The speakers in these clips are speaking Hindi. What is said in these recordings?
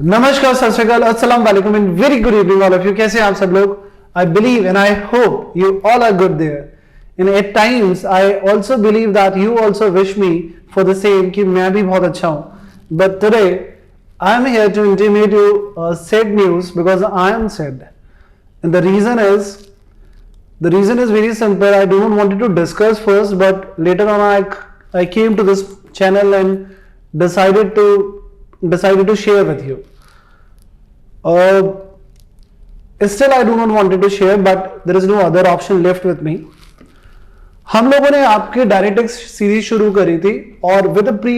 नमस्कार, सत श्री अकाल, अस्सलाम वालेकुम and very good evening all of you. कैसे हैं आप सब लोग? I believe and I hope you all are good there and at times I also believe that you also wish me for the same कि मैं भी बहुत अच्छा हूं। But today I am here to intimate you sad news because I am sad and the reason is very simple. I do not wanted to discuss first, but later on I came to this channel and decided to share with you. Still I do not wanted to share, but there is no other option left with me. हम लोगों ने आपके डायरेक्ट सीरीज शुरू करी थी और विद प्री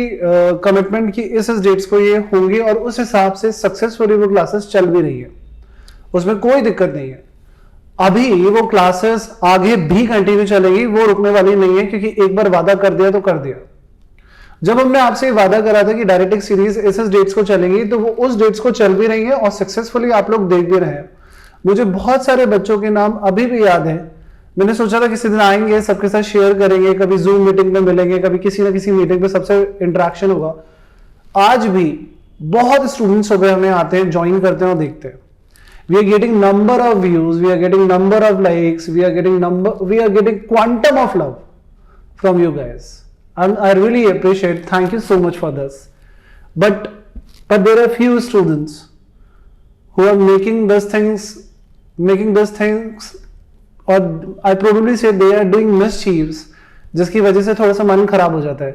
कमिटमेंट की इस डेट्स को ये होंगी और उस हिसाब से सक्सेसफुली वो क्लासेस चल भी रही है, उसमें कोई दिक्कत नहीं है। अभी वो क्लासेस आगे भी कंटिन्यू चलेगी, वो रुकने वाली नहीं है, क्योंकि एक बार वादा कर दिया तो कर दिया। जब हमने आपसे वादा करा था कि डायरेक्ट सीरीज इस डेट्स को चलेंगी, तो वो उस डेट्स को चल भी रही है और सक्सेसफुली आप लोग देख भी रहे हैं। मुझे बहुत सारे बच्चों के नाम अभी भी याद है। मैंने सोचा था किसी दिन आएंगे, सबके साथ शेयर करेंगे, कभी जूम मीटिंग में मिलेंगे, कभी किसी ना किसी मीटिंग में सबसे इंटरेक्शन होगा। आज भी बहुत स्टूडेंट्स हो गए हमें आते हैं, ज्वाइन करते हैं और देखते हैं। We are getting number of views, we are getting number of likes, we are getting quantum of love from you guys. I really appreciate. Thank you so much for this. But there are few students who are making these things, or I probably say they are doing mischiefs, जिसकी वजह से थोड़ा सा मन खराब हो जाता है।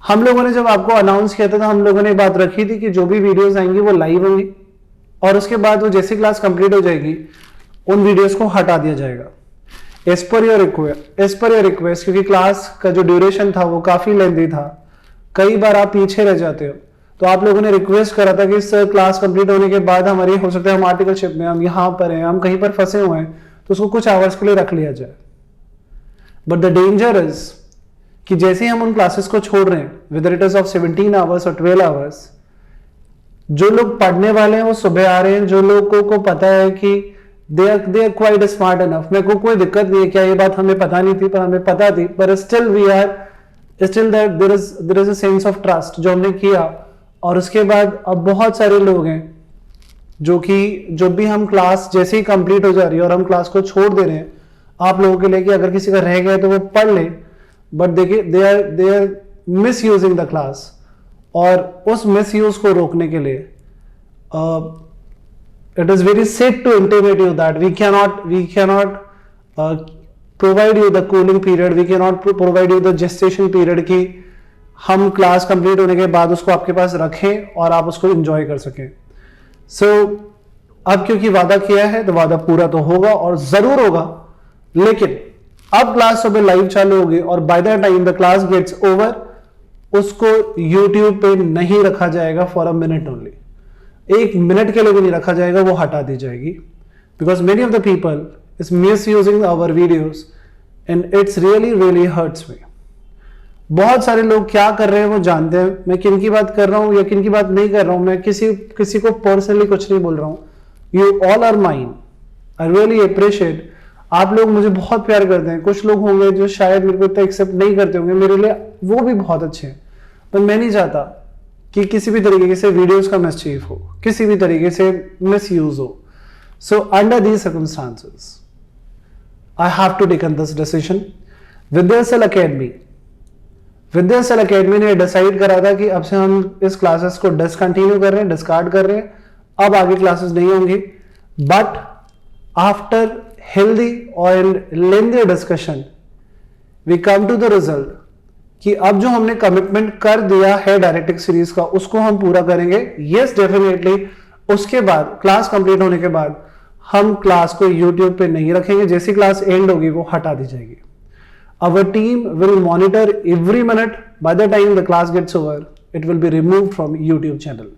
हम लोगों ने जब आपको अनाउंस किया था, हम लोगों ने बात रखी थी कि जो भी वीडियोस आएंगी वो लाइव होंगी और उसके बाद वो जैसी क्लास कंप्लीट हो जाएगी उन वीडियोस को हटा दिया जाएगा एज पर योर रिक्वेस्ट, क्योंकि क्लास का जो ड्यूरेशन था वो काफी लेंथी था। कई बार आप पीछे रह जाते हो, तो आप लोगों ने रिक्वेस्ट करा था कि सर क्लास कंप्लीट होने के बाद हमारी हो सकता है हम आर्टिकलशिप में, हम यहाँ पर हैं, हम कहीं पर फंसे हुए हैं, तो उसको कुछ आवर्स के लिए रख लिया जाए। बट द डेंजर इज कि जैसे ही हम उन क्लासेस को छोड़ रहे हैं, whether it is of 17 hours और 12 आवर्स, जो लोग पढ़ने वाले हैं वो सुबह आ रहे हैं। जो लोगों को पता है कि they are quite smart enough, मेरे को कोई दिक्कत नहीं है, क्या ये बात हमें पता नहीं थी, पर हमें पता थी, पर still there is a sense of trust जो हमने किया। और उसके बाद अब बहुत सारे लोग हैं जो कि जब भी हम क्लास जैसे ही कंप्लीट हो जा रही है और हम क्लास को छोड़ दे रहे हैं आप लोगों के लिए कि अगर किसी का रह गया तो वो पढ़ ले, बट देखिए they are misusing the class. और उस मिसयूज को रोकने के लिए it is very safe to intimate you that we cannot provide you the cooling period, we cannot provide you the gestation period कि हम क्लास कंप्लीट होने के बाद उसको आपके पास रखें और आप उसको एंजॉय कर सकें। सो अब क्योंकि वादा किया है तो वादा पूरा तो होगा और जरूर होगा, लेकिन अब क्लास सुबह लाइव चालू होगी और by the time the class gets over उसको YouTube पे नहीं रखा जाएगा for a minute only. 1 minute के लिए भी नहीं रखा जाएगा, वो हटा दी जाएगी। Because many of the people is misusing our videos and it's really hurts me. बहुत सारे लोग क्या कर रहे हैं वो जानते हैं, मैं किन की बात कर रहा हूं या किन की बात नहीं कर रहा हूं। मैं किसी को पर्सनली कुछ नहीं बोल रहा हूं। You all are mine, I really appreciate. आप लोग मुझे बहुत प्यार करते हैं। कुछ लोग होंगे जो शायद मेरे को इतना एक्सेप्ट नहीं करते होंगे, मेरे लिए वो भी बहुत अच्छे हैं, पर मैं नहीं चाहता कि किसी भी तरीके से वीडियोस का मिसचीफ हो, किसी भी तरीके से मिसयूज हो। So under these circumstances I have to taken this decision. विद्यासल अकेडमी ने डिसाइड करा था कि अब से हम इस क्लासेस को डिसकंटिन्यू कर रहे हैं, डिस्कार्ड कर रहे हैं, अब आगे क्लासेस नहीं होंगी। But after healthy and lengthy discussion we come to the result कि अब जो हमने कमिटमेंट कर दिया है डायरेक्ट सीरीज का उसको हम पूरा करेंगे। यस डेफिनेटली उसके बाद क्लास कंप्लीट होने के बाद हम क्लास को YouTube पे नहीं रखेंगे, जैसी क्लास एंड होगी वो हटा दी जाएगी। Our team will monitor every minute. By the time the class gets over, it will be removed from YouTube channel.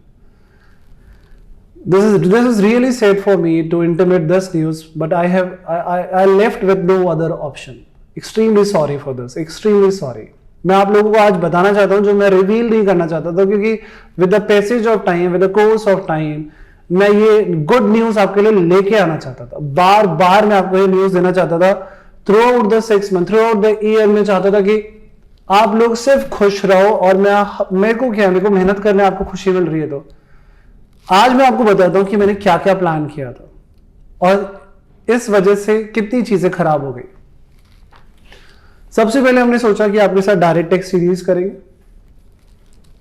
This is really sad for me to intimate this news, but I left with no other option. Extremely sorry for this. Extremely sorry. मैं आप लोगों को आज बताना चाहता हूं जो मैं रिवील नहीं करना चाहता था, क्योंकि with the passage of time, with the course of time, मैं ये गुड न्यूज आपके लिए लेके आना चाहता था। बार बार मैं आपको ये न्यूज देना चाहता था। Through out the 6 month, through out the year में चाहता था कि आप लोग सिर्फ खुश रहो। और मेरे को मेहनत करने आपको खुशी मिल रही है, तो आज मैं आपको बताता हूं कि मैंने क्या क्या प्लान किया था और इस वजह से कितनी चीजें खराब हो गई। सबसे पहले हमने सोचा कि आपके साथ डायरेक्ट टेक्स्ट सीरीज करेंगे।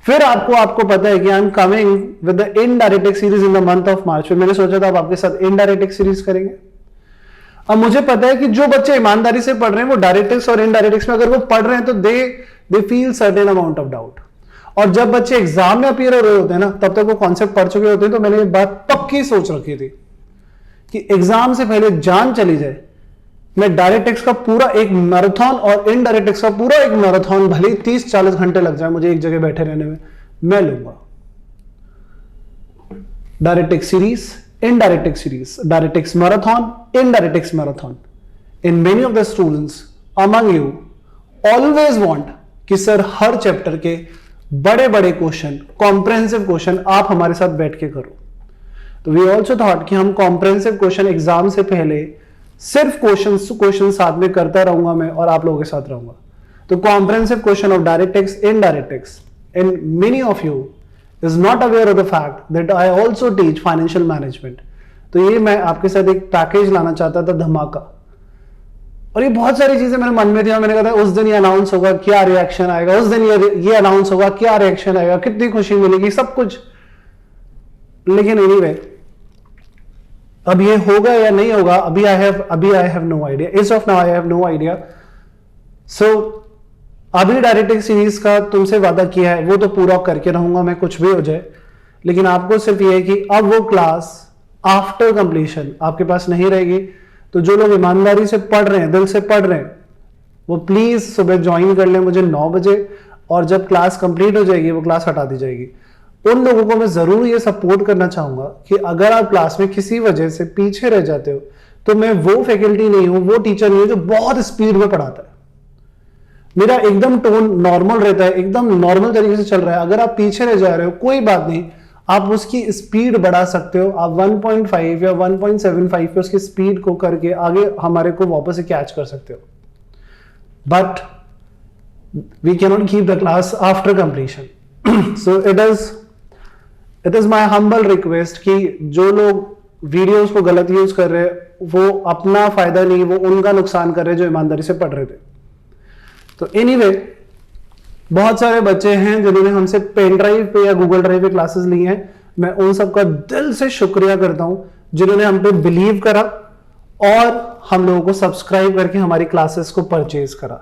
फिर आपको पता है कि I am coming with the indirect text series in the month of March. फिर मैंने सोचा था अब आपके साथ इनडायरेक्ट टेक्स्ट सीरीज करेंगे। अब मुझे पता है कि जो बच्चे ईमानदारी से पढ़ रहे हैं वो डायरेक्ट टेक्स्ट और इनडायरेक्ट टेक्स्ट में अगर वो पढ़ रहे हैं तो they feel certain amount of doubt. और जब बच्चे एग्जाम में अपीयर हो रहे होते हैं ना, तब तक वो कॉन्सेप्ट पढ़ चुके होते हैं। तो मैंने ये बात पक्की सोच रखी थी कि एग्जाम से पहले जान चली जाए, मैं डायरेक्ट टेक्स्ट का पूरा एक मैराथन और इनडायरेक्ट टेक्स्ट का पूरा एक मैराथन, भले 30-40 घंटे लग जाए मुझे एक जगह बैठे रहने में, मैं लूंगा। Direct text series, indirect text series, direct text marathon, indirect text marathon. In many of the students among you always want कि सर हर चैप्टर के बड़े बड़े क्वेश्चन, कॉम्प्रहेंसिव क्वेश्चन आप हमारे साथ बैठ के करो। तो वी ऑल्सो थॉट कि हम कॉम्प्रहेंसिव क्वेश्चन एग्जाम से पहले सिर्फ क्वेश्चन साथ में करता रहूंगा मैं और आप लोगों के साथ रहूंगा। तो comprehensive question of direct text, indirect text, and many of you is not aware of the fact that I also teach financial management. तो ये मैं आपके साथ एक पैकेज लाना चाहता था, धमाका। और ये बहुत सारी चीजें मेरे मन में थी और मैंने कहा था उस दिन ये अनाउंस होगा, क्या रिएक्शन आएगा, उस दिन ये अनाउंस होगा, क्या रिएक्शन आएगा, कितनी खुशी मिलेगी, सब कुछ। लेकिन एनीवे, अब ये होगा या नहीं होगा, अभी I have no idea. As of now I have no idea. So अभी डायरेक्ट टेक्स्ट सीरीज का तुमसे वादा किया है, वो तो पूरा करके रहूंगा मैं, कुछ भी हो जाए। लेकिन आपको सिर्फ ये है कि अब वो क्लास आफ्टर कंप्लीशन आपके पास नहीं रहेगी। तो जो लोग ईमानदारी से पढ़ रहे हैं, दिल से पढ़ रहे हैं, वो प्लीज सुबह ज्वाइन कर लें मुझे 9 बजे, और जब क्लास कंप्लीट हो जाएगी वो क्लास हटा दी जाएगी। उन लोगों को मैं जरूर ये सपोर्ट करना चाहूंगा कि अगर आप क्लास में किसी वजह से पीछे रह जाते हो तो मैं वो फैकल्टी नहीं हूं, वो टीचर नहीं हूं जो बहुत स्पीड में पढ़ाता है। मेरा एकदम टोन नॉर्मल रहता है, एकदम नॉर्मल तरीके से चल रहा है। अगर आप पीछे रह जा रहे हो कोई बात नहीं, आप उसकी स्पीड बढ़ा सकते हो। आप 1.5 या 1.75 पे उसकी स्पीड को करके आगे हमारे को वापस से कैच कर सकते हो। But we can not keep the class after completion. So it is my humble request कि जो लोग वीडियोस को गलत यूज कर रहे हैं वो अपना फायदा नहीं, वो उनका नुकसान कर रहे हैं जो ईमानदारी से पढ़ रहे थे। तो एनीवे, बहुत सारे बच्चे हैं जिन्होंने हमसे पेन ड्राइव पे या गूगल ड्राइव पे क्लासेस ली हैं। मैं उन सबका दिल से शुक्रिया करता हूं जिन्होंने हम पे बिलीव करा और हम लोगों को सब्सक्राइब करके हमारी क्लासेस को परचेज करा।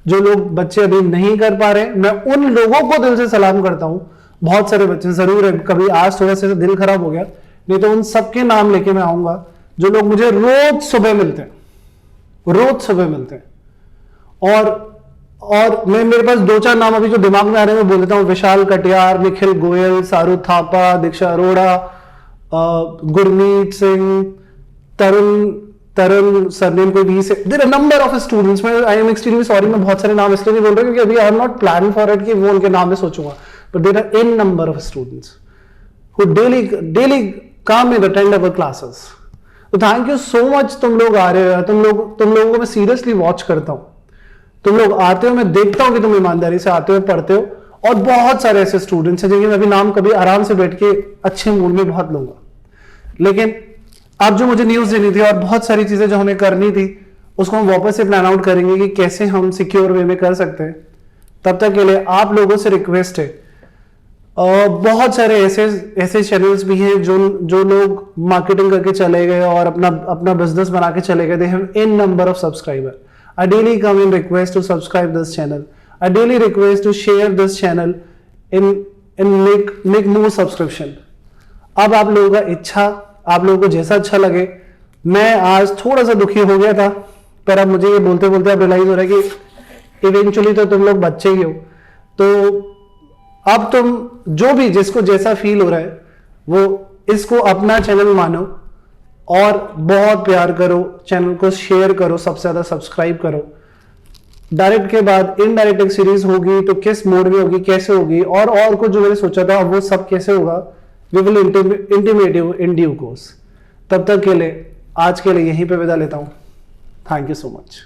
जो लोग बच्चे अभी नहीं कर पा रहे, मैं उन लोगों को दिल से सलाम करता हूं। बहुत सारे बच्चे जरूर है, कभी आज थोड़ा सा दिल खराब हो गया, नहीं तो उन सबके नाम लेके मैं आऊंगा जो लोग मुझे रोज सुबह मिलते हैं। और मेरे पास 2-4 नाम अभी जो दिमाग में आ रहे हैं मैं बोल देता हूं। विशाल कटियार, निखिल गोयल, सारू थापा, दीक्षा अरोड़ा, गुरमीत सिंह, तरुण सरनेम कोई भी से, there are number of students. मैं आई एम एक्सट्रीमली सॉरी, मैं बहुत सारे नाम इसलिए नहीं बोल रहा क्योंकि अभी I am not plan for it कि वो उनके नाम में सोचूंगा। But there are in number of students who daily come and attend our classes. तो थैंक यू सो मच, तुम लोग आ रहे हो। तुम लोगों को मैं सीरियसली वॉच करता हूं। तुम लोग आते हो, मैं देखता हूं कि तुम ईमानदारी से आते हो, पढ़ते हो। और बहुत सारे ऐसे स्टूडेंट्स हैं जिनके मैं अभी नाम कभी आराम से बैठ के अच्छे मूड में बहुत लूंगा। लेकिन अब जो मुझे न्यूज देनी थी और बहुत सारी चीजें जो हमें करनी थी, उसको हम वापस से प्लान आउट करेंगे कि कैसे हम सिक्योर वे में कर सकते हैं। तब तक के लिए आप लोगों से रिक्वेस्ट है, बहुत सारे ऐसे चैनल्स भी हैं जो लोग मार्केटिंग करके चले गए और अपना बिजनेस बना के चले गए। They have in number of subscriber. I daily come in request to subscribe this channel. I daily request to share this channel and make more subscription. अब आप लोगों का इच्छा, आप लोगों को जैसा अच्छा लगे। मैं आज थोड़ा सा दुखी हो गया था, पर अब मुझे ये बोलते बोलते अब रियलाइज हो रहा है कि इवेंचुअली तो तुम लोग बच्चे ही हो। तो अब तुम जो भी जिसको जैसा फील हो रहा है वो इसको अपना चैनल मानो और बहुत प्यार करो, चैनल को शेयर करो, सबसे ज्यादा सब्सक्राइब करो। डायरेक्ट के बाद इनडायरेक्ट एक सीरीज होगी तो किस मोड में होगी, कैसे होगी, और कुछ जो मैंने सोचा था वो सब कैसे होगा, we will intimate you in due course. तब तक के लिए आज के लिए यहीं पे विदा लेता हूं। Thank you so much.